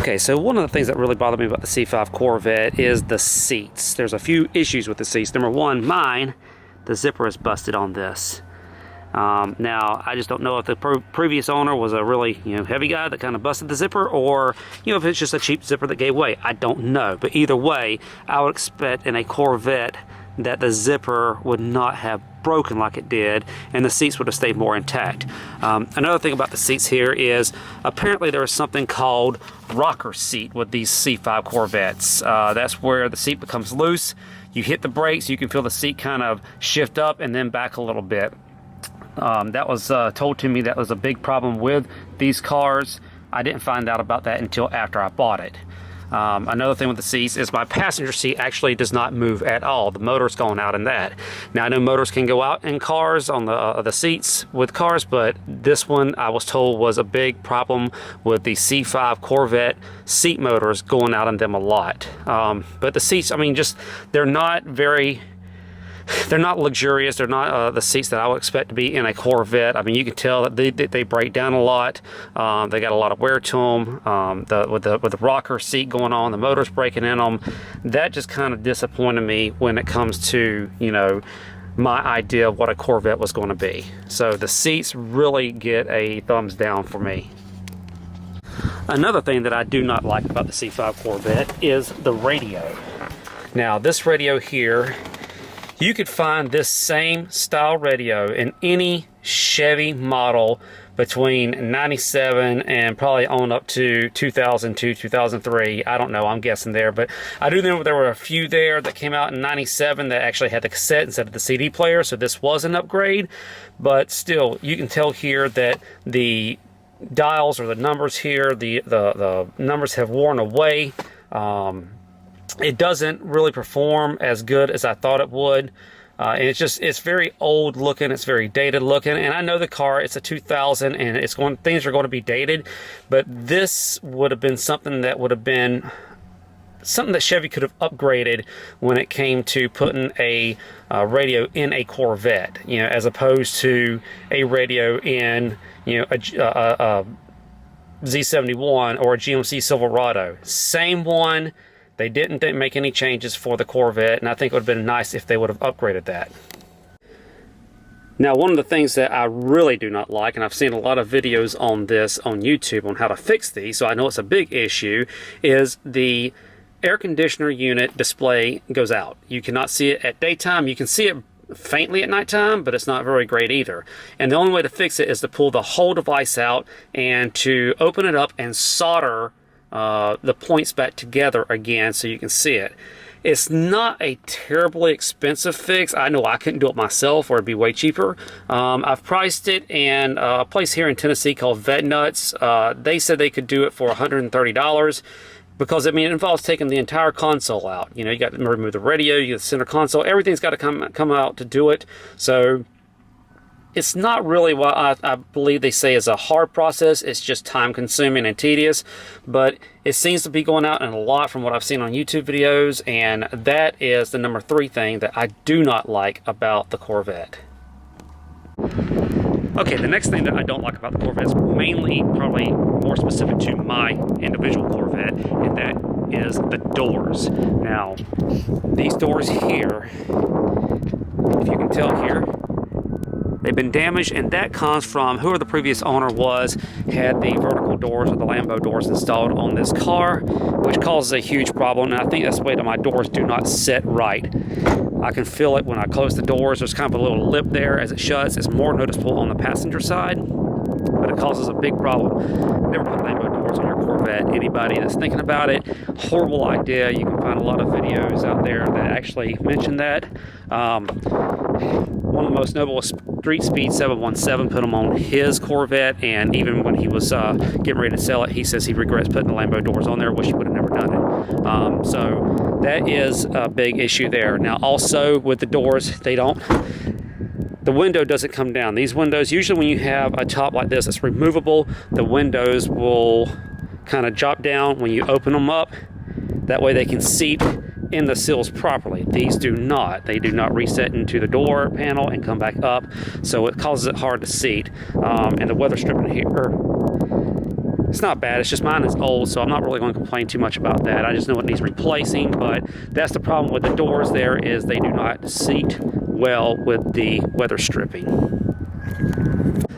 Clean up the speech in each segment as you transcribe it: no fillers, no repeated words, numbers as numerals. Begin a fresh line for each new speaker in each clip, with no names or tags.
Okay, so one of the things that really bothered me about the C5 Corvette is the seats. There's a few issues with the seats. Number one, mine, the zipper is busted on this. Now, I just don't know if the previous owner was a really, heavy guy that kind of busted the zipper, or, if it's just a cheap zipper that gave way. I don't know. But either way, I would expect in a Corvette that the zipper would not have broken like it did, and the seats would have stayed more intact. Another thing about the seats here is apparently there is something called rocker seat with these C5 Corvettes. That's where the seat becomes loose. You hit the brakes, you can feel the seat kind of shift up and then back a little bit. That was told to me that was a big problem with these cars. I didn't find out about that until after I bought it. Another thing with the seats is my passenger seat actually does not move at all. The motor's going out in that. Now, I know motors can go out in cars on the seats with cars, but this one I was told was a big problem with the C5 Corvette seat motors going out in them a lot. But the seats, they're not luxurious. They're not the seats that I would expect to be in a Corvette. You can tell that they break down a lot. They got a lot of wear to them. With the rocker seat going on, the motor's breaking in them. That just kind of disappointed me when it comes to, my idea of what a Corvette was going to be. So the seats really get a thumbs down for me. Another thing that I do not like about the C5 Corvette is the radio. Now, this radio here, you could find this same style radio in any Chevy model between 97 and probably on up to 2002, 2003. I don't know, I'm guessing there. But I do know there were a few there that came out in 97 that actually had the cassette instead of the CD player. So this was an upgrade. But still, you can tell here that the dials or the numbers here, the numbers have worn away. It doesn't really perform as good as I thought it would. And it's very old looking, it's very dated looking. And I know the car, it's a 2000 and things are going to be dated, but this would have been something that Chevy could have upgraded when it came to putting a radio in a Corvette, as opposed to a radio in, a Z71 or a GMC Silverado. Same one. They didn't make any changes for the Corvette, and I think it would have been nice if they would have upgraded that. Now, one of the things that I really do not like, and I've seen a lot of videos on this on YouTube on how to fix these, so I know it's a big issue, is the air conditioner unit display goes out. You cannot see it at daytime. You can see it faintly at nighttime, but it's not very great either. And the only way to fix it is to pull the whole device out and to open it up and solder the points back together again so you can see it. It's not a terribly expensive fix. I know I couldn't do it myself, or it'd be way cheaper. I've priced it in a place here in Tennessee called Vet Nuts. They said they could do it for $130 because it involves taking the entire console out. You got to remove the radio, you got the center console, everything's got to come out to do it. So it's not really what I believe they say is a hard process. It's just time consuming and tedious, but it seems to be going out in a lot from what I've seen on YouTube videos, and that is the number 3 thing that I do not like about the Corvette. Okay, the next thing that I don't like about the Corvette is mainly probably more specific to my individual Corvette, and that is the doors. Now, these doors here, if you can tell here, they've been damaged, and that comes from whoever the previous owner was had the vertical doors or the Lambo doors installed on this car, which causes a huge problem. And I think that's the way that my doors do not sit right. I can feel it when I close the doors. There's kind of a little lip there as it shuts. It's more noticeable on the passenger side, but it causes a big problem. Never put Lambo doors on your Corvette. Anybody that's thinking about it, horrible idea. You can find a lot of videos out there that actually mention that. One of the most notable is Street Speed 717 put them on his Corvette, and even when he was getting ready to sell it, he says he regrets putting the Lambo doors on there. Wish he would have never done it. So that is a big issue there. Now, also with the doors, the window doesn't come down. These windows, usually when you have a top like this, it's removable. The windows will kind of drop down when you open them up. That way they can seat in the sills properly. These do not. They do not reset into the door panel and come back up, so it causes it hard to seat. And the weather stripping here, It's not bad, it's just mine is old, so I'm not really going to complain too much about that. I just know it needs replacing, but that's the problem with the doors there, is they do not seat well with the weather stripping.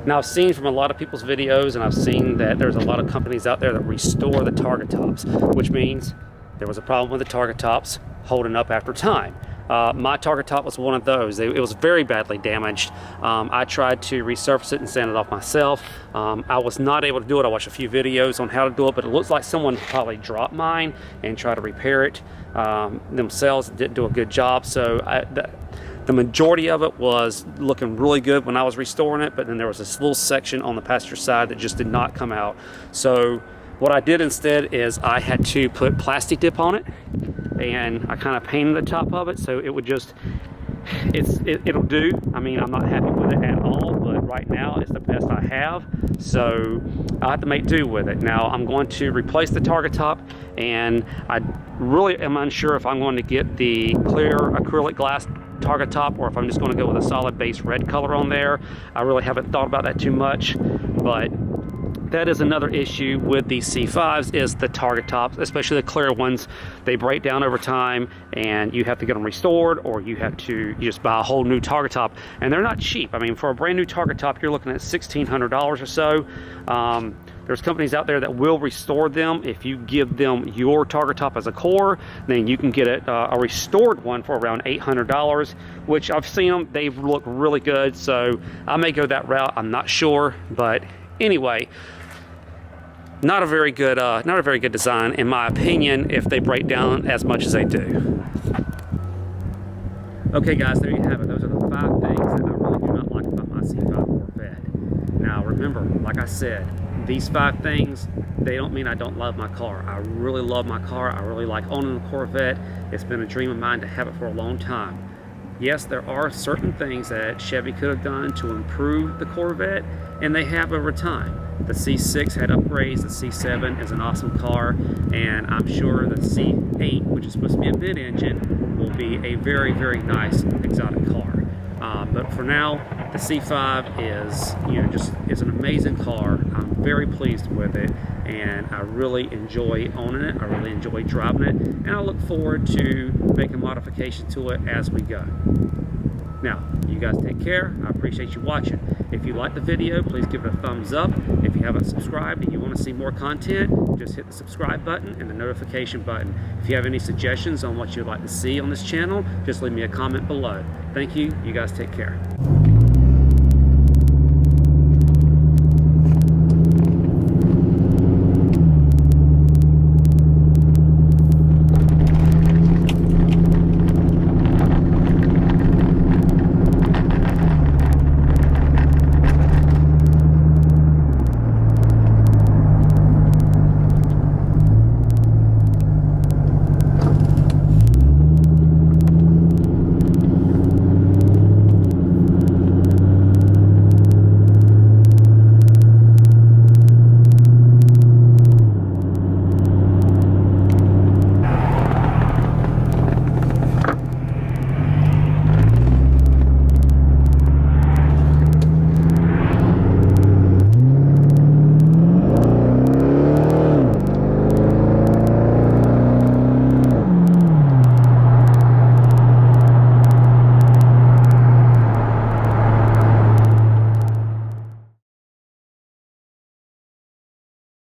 Now, I've seen from a lot of people's videos, and I've seen that there's a lot of companies out there that restore the target tops, which means there was a problem with the target tops holding up after time. My target top was one of those. It was very badly damaged. I tried to resurface it and sand it off myself. I was not able to do it. I watched a few videos on how to do it, but it looks like someone probably dropped mine and tried to repair it themselves. Didn't do a good job. So the majority of it was looking really good when I was restoring it, but then there was this little section on the passenger side that just did not come out. So what I did instead is I had to put plastic dip on it, and I kind of painted the top of it so it would just, it'll do. I mean, I'm not happy with it at all, but right now it's the best I have, so I have to make do with it. Now I'm going to replace the target top, and I really am unsure if I'm going to get the clear acrylic glass target top or if I'm just going to go with a solid base red color on there. I really haven't thought about that too much, but that is another issue with these C5s, is the target tops, especially the clear ones. They break down over time, and you have to get them restored, or you just buy a whole new target top, and they're not cheap. I mean, for a brand new target top, you're looking at $1,600 or so. There's companies out there that will restore them. If you give them your target top as a core, then you can get a restored one for around $800, which I've seen them. They look really good, so I may go that route. I'm not sure, but anyway, not a very good design in my opinion if they break down as much as they do. Okay guys, there you have it. Those are the 5 things that I really do not like about my C5 Corvette. Now remember, like I said, these 5 things, they don't mean I don't love my car. I really love my car. I really like owning a Corvette. It's been a dream of mine to have it for a long time. Yes, there are certain things that Chevy could have done to improve the Corvette, and they have over time. The C6 had upgrades, the C7 is an awesome car, and I'm sure the C8, which is supposed to be a mid-engine, will be a very, very nice exotic car. But for now, the C5 is an amazing car. I'm very pleased with it, and I really enjoy owning it. I really enjoy driving it, and I look forward to making modifications to it as we go. Now, you guys take care. I appreciate you watching. If you like the video, please give it a thumbs up. If you haven't subscribed and you want to see more content, just hit the subscribe button and the notification button. If you have any suggestions on what you'd like to see on this channel, just leave me a comment below. Thank you. You guys take care.